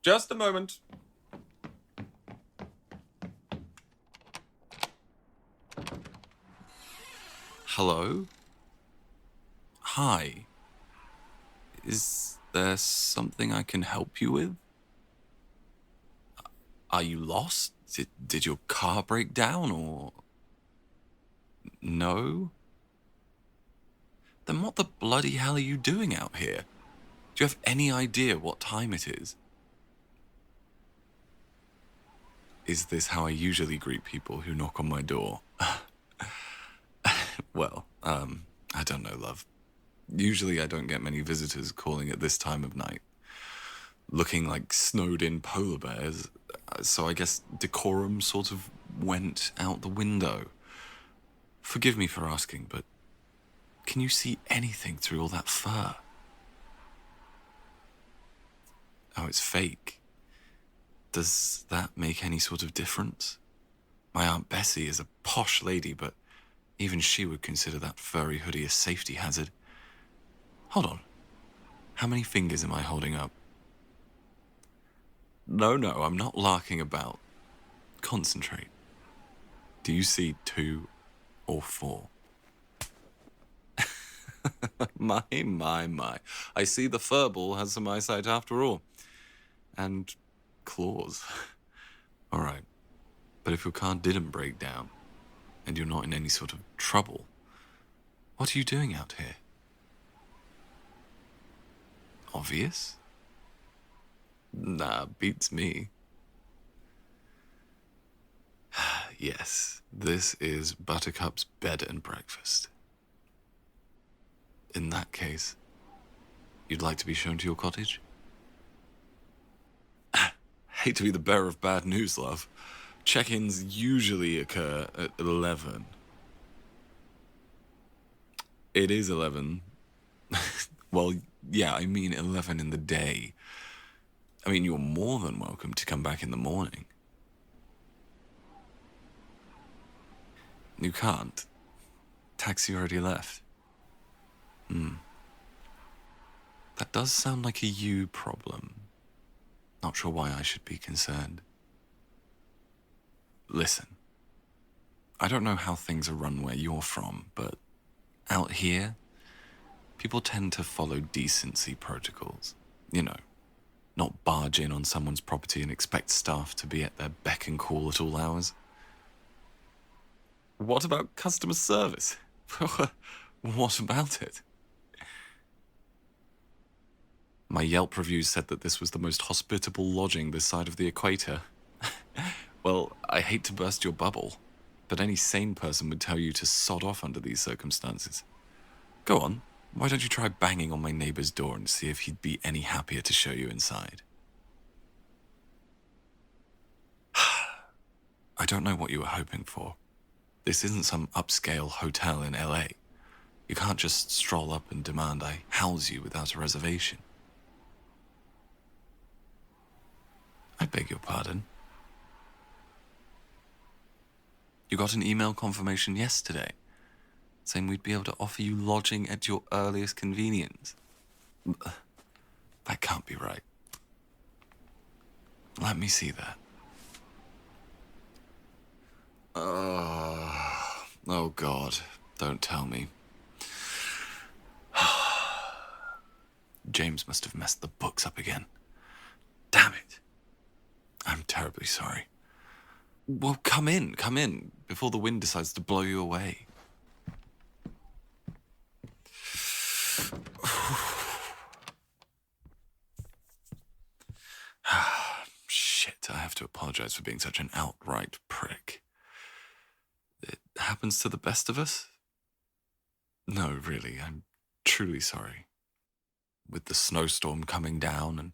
Just a moment. Hello? Hi. Is there something I can help you with? Are you lost? Did your car break down, or... No? Then what the bloody hell are you doing out here? Do you have any idea what time it is? Is this how I usually greet people who knock on my door? Well, I don't know, love. Usually I don't get many visitors calling at this time of night, looking like snowed-in polar bears, so I guess decorum sort of went out the window. Forgive me for asking, but can you see anything through all that fur? Oh, it's fake. Does that make any sort of difference? My Aunt Bessie is a posh lady, but even she would consider that furry hoodie a safety hazard. Hold on. How many fingers am I holding up? No, I'm not larking about. Concentrate. Do you see 2 or 4? My. I see the furball has some eyesight after all. And claws. All right. But if your car didn't break down, and you're not in any sort of trouble, what are you doing out here? Obvious? Nah, beats me. Yes, this is Buttercup's bed and breakfast. In that case, you'd like to be shown to your cottage? Hate to be the bearer of bad news, love. Check-ins usually occur at 11. It is 11. Well, yeah, I mean 11 in the day. I mean, you're more than welcome to come back in the morning. You can't. Taxi already left. That does sound like a you problem. Not sure why I should be concerned. Listen, I don't know how things are run where you're from, but out here, people tend to follow decency protocols. You know, not barge in on someone's property and expect staff to be at their beck and call at all hours. What about customer service? What about it? My Yelp reviews said that this was the most hospitable lodging this side of the equator. Well, I hate to burst your bubble, but any sane person would tell you to sod off under these circumstances. Go on, why don't you try banging on my neighbor's door and see if he'd be any happier to show you inside? I don't know what you were hoping for. This isn't some upscale hotel in LA. You can't just stroll up and demand I house you without a reservation. I beg your pardon. You got an email confirmation yesterday saying we'd be able to offer you lodging at your earliest convenience. That can't be right. Let me see that. Oh God, don't tell me. James must have messed the books up again. Damn it. I'm terribly sorry. Well, come in, before the wind decides to blow you away. Shit, I have to apologize for being such an outright prick. It happens to the best of us. No, really, I'm truly sorry. With the snowstorm coming down and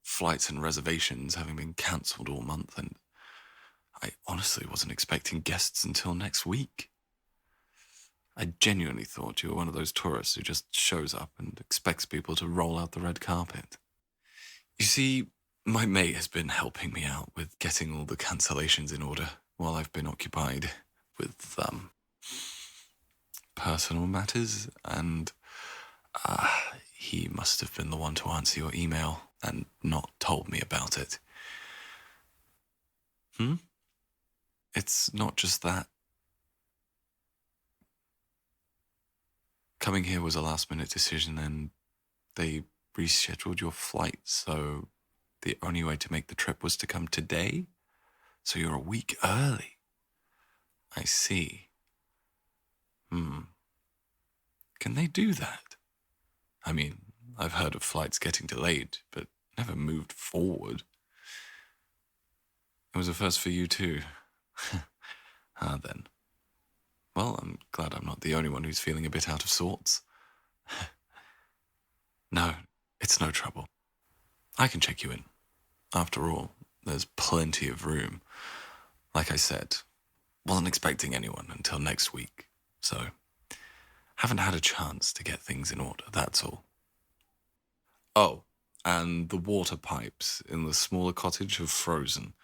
flights and reservations having been cancelled all month, and I honestly wasn't expecting guests until next week. I genuinely thought you were one of those tourists who just shows up and expects people to roll out the red carpet. You see, my mate has been helping me out with getting all the cancellations in order while I've been occupied with, personal matters, and he must have been the one to answer your email and not told me about it. It's not just that. Coming here was a last-minute decision, and they rescheduled your flight, so the only way to make the trip was to come today? So you're a week early. I see. Can they do that? I mean, I've heard of flights getting delayed, but never moved forward. It was a first for you too. Then. Well, I'm glad I'm not the only one who's feeling a bit out of sorts. No, it's no trouble. I can check you in. After all, there's plenty of room. Like I said, wasn't expecting anyone until next week, so haven't had a chance to get things in order, that's all. Oh, and the water pipes in the smaller cottage have frozen.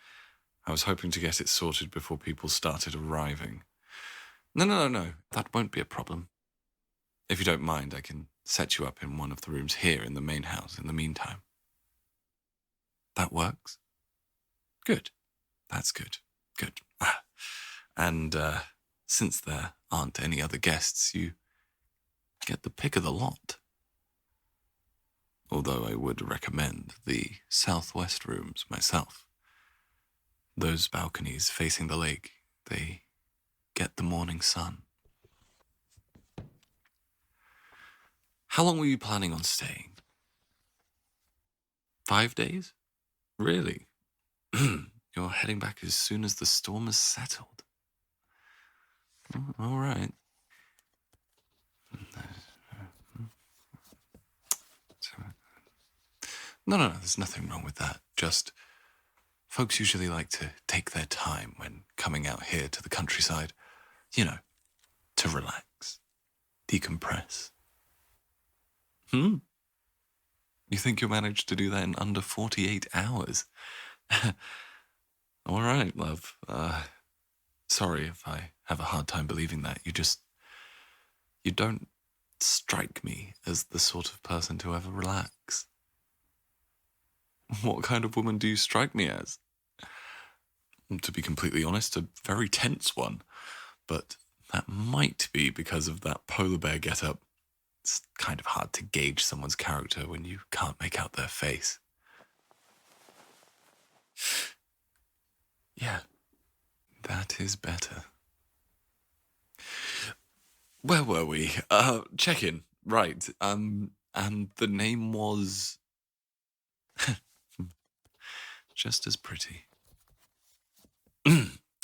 I was hoping to get it sorted before people started arriving. No, that won't be a problem. If you don't mind, I can set you up in one of the rooms here in the main house in the meantime. That works? Good. That's good. Good. And since there aren't any other guests, you get the pick of the lot. Although I would recommend the southwest rooms myself. Those balconies facing the lake, they get the morning sun. How long were you planning on staying? 5 days? Really? You're heading back as soon as the storm has settled. All right. No, there's nothing wrong with that. Just, folks usually like to take their time when coming out here to the countryside. You know, to relax, decompress. You think you'll manage to do that in under 48 hours? All right, love. Sorry if I have a hard time believing that. You don't strike me as the sort of person to ever relax. What kind of woman do you strike me as? To be completely honest, a very tense one. But that might be because of that polar bear getup. It's kind of hard to gauge someone's character when you can't make out their face. Yeah, that is better. Where were we? Check-in. Right. And the name was... just as pretty.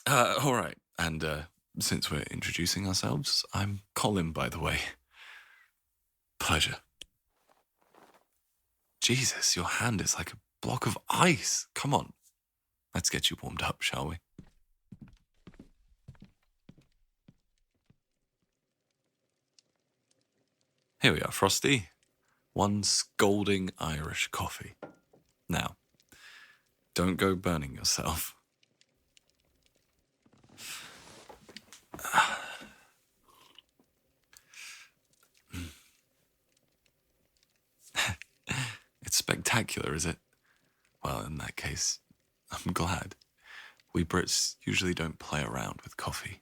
All right. And since we're introducing ourselves, I'm Colin, by the way. Pleasure. Jesus, your hand is like a block of ice. Come on. Let's get you warmed up, shall we? Here we are, Frosty. One scalding Irish coffee. Now, don't go burning yourself. It's spectacular, is it? Well, in that case, I'm glad. We Brits usually don't play around with coffee.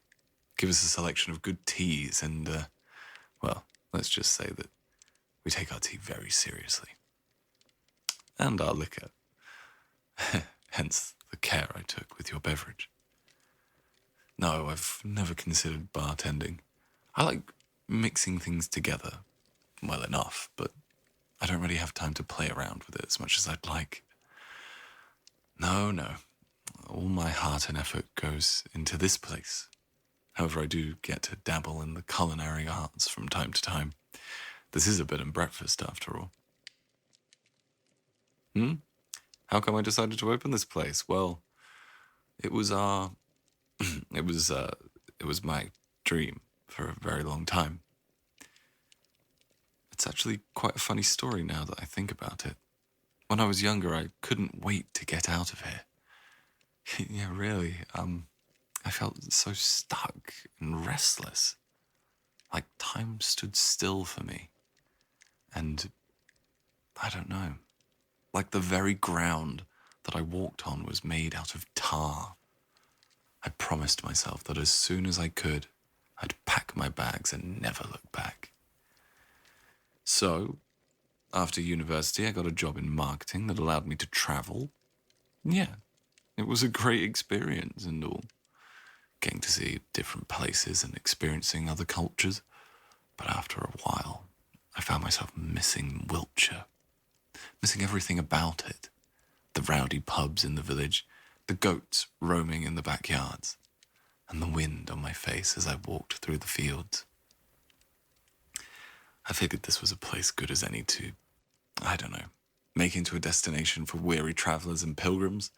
Give us a selection of good teas and, well, let's just say that we take our tea very seriously. And our liquor. Hence the care I took with your beverage. No, I've never considered bartending. I like mixing things together well enough, but I don't really have time to play around with it as much as I'd like. No. All my heart and effort goes into this place. However, I do get to dabble in the culinary arts from time to time. This is a bed and breakfast, after all. How come I decided to open this place? Well, it was it was my dream for a very long time. It's actually quite a funny story now that I think about it. When I was younger, I couldn't wait to get out of here. Yeah, really, I felt so stuck and restless. Like time stood still for me. And I don't know. Like the very ground that I walked on was made out of tar. I promised myself that as soon as I could, I'd pack my bags and never look back. So, after university, I got a job in marketing that allowed me to travel. Yeah, it was a great experience and all. Getting to see different places and experiencing other cultures. But after a while, I found myself missing Wiltshire. Missing everything about it. The rowdy pubs in the village, the goats roaming in the backyards, and the wind on my face as I walked through the fields. I figured this was a place good as any to, I don't know, make into a destination for weary travellers and pilgrims.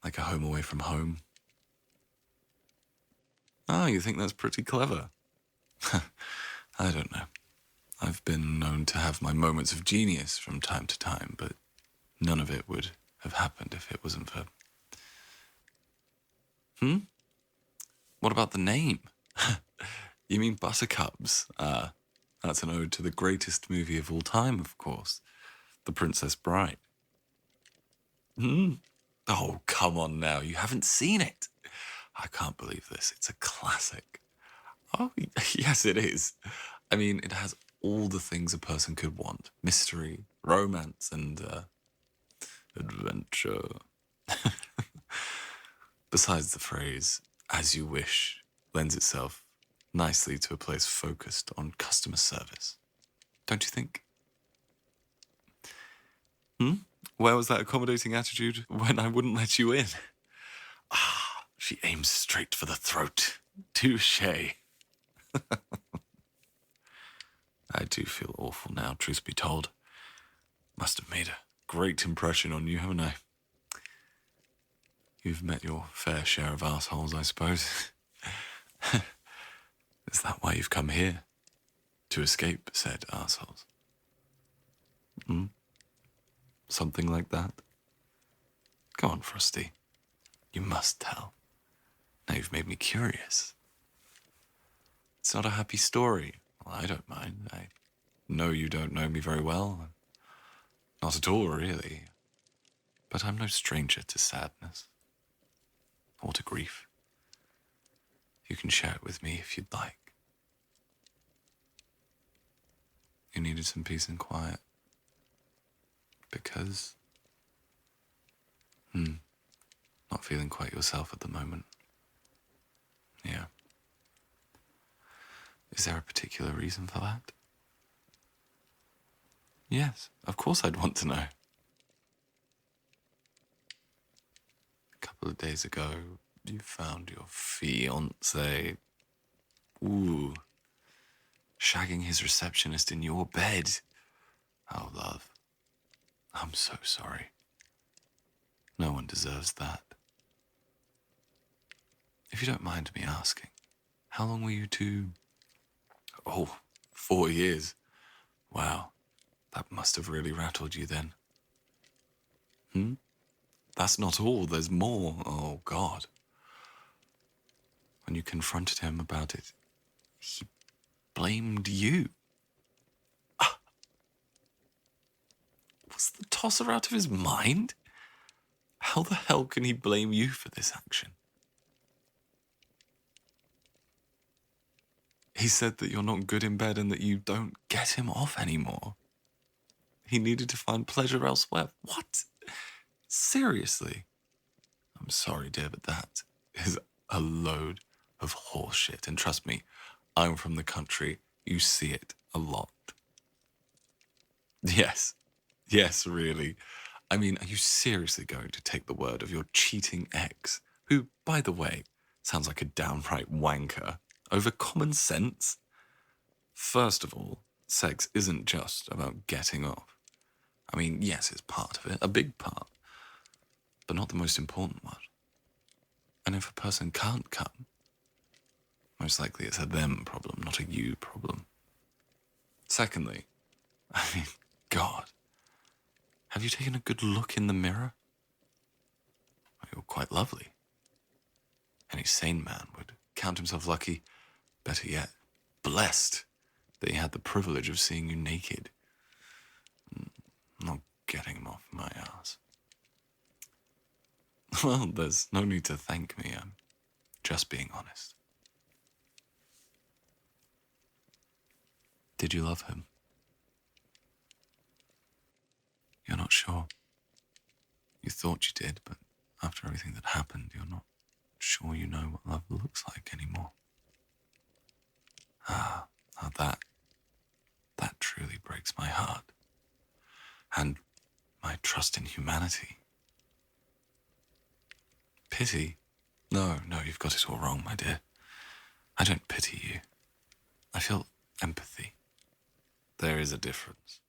Like a home away from home. Ah, you think that's pretty clever? I don't know. I've been known to have my moments of genius from time to time, but none of it would have happened if it wasn't for... What about the name? You mean Buttercups? That's an ode to the greatest movie of all time, of course. The Princess Bride. Oh, come on now. You haven't seen it. I can't believe this. It's a classic. Oh, yes, it is. I mean, it has all the things a person could want. Mystery, romance, and adventure. Besides, the phrase, as you wish, lends itself nicely to a place focused on customer service. Don't you think? Where was that accommodating attitude when I wouldn't let you in? Ah, she aims straight for the throat. Touché. I do feel awful now, truth be told. Must have made a great impression on you, haven't I? You've met your fair share of assholes, I suppose. Is that why you've come here? To escape said assholes? Something like that? Go on, Frosty. You must tell. Now you've made me curious. It's not a happy story. Well, I don't mind. I know you don't know me very well. Not at all, really. But I'm no stranger to sadness. Or to grief. You can share it with me if you'd like. You needed some peace and quiet. Because... not feeling quite yourself at the moment. Yeah. Is there a particular reason for that? Yes, of course I'd want to know. A couple of days ago, you found your fiancé... Ooh. Shagging his receptionist in your bed. Oh, love. I'm so sorry. No one deserves that. If you don't mind me asking, how long were you two... Oh, 4 years. Wow, that must have really rattled you then. That's not all, there's more. Oh, God. When you confronted him about it, he blamed you. Was the tosser out of his mind? How the hell can he blame you for this action? He said that you're not good in bed and that you don't get him off anymore. He needed to find pleasure elsewhere. What? Seriously? I'm sorry, dear, but that is a load of horseshit. And trust me, I'm from the country. You see it a lot. Yes. Yes, really. I mean, are you seriously going to take the word of your cheating ex, who, by the way, sounds like a downright wanker, over common sense? First of all, sex isn't just about getting off. I mean, yes, it's part of it, a big part, but not the most important one. And if a person can't come, most likely it's a them problem, not a you problem. Secondly, I mean, God, have you taken a good look in the mirror? You're quite lovely. Any sane man would count himself lucky, better yet, blessed, that he had the privilege of seeing you naked. getting him off my ass. Well, there's no need to thank me. I'm just being honest. Did you love him? You're not sure. You thought you did, but after everything that happened, you're not sure you know what love looks like anymore. Now that truly breaks my heart. And my trust in humanity. Pity? No, you've got it all wrong, my dear. I don't pity you. I feel empathy. There is a difference.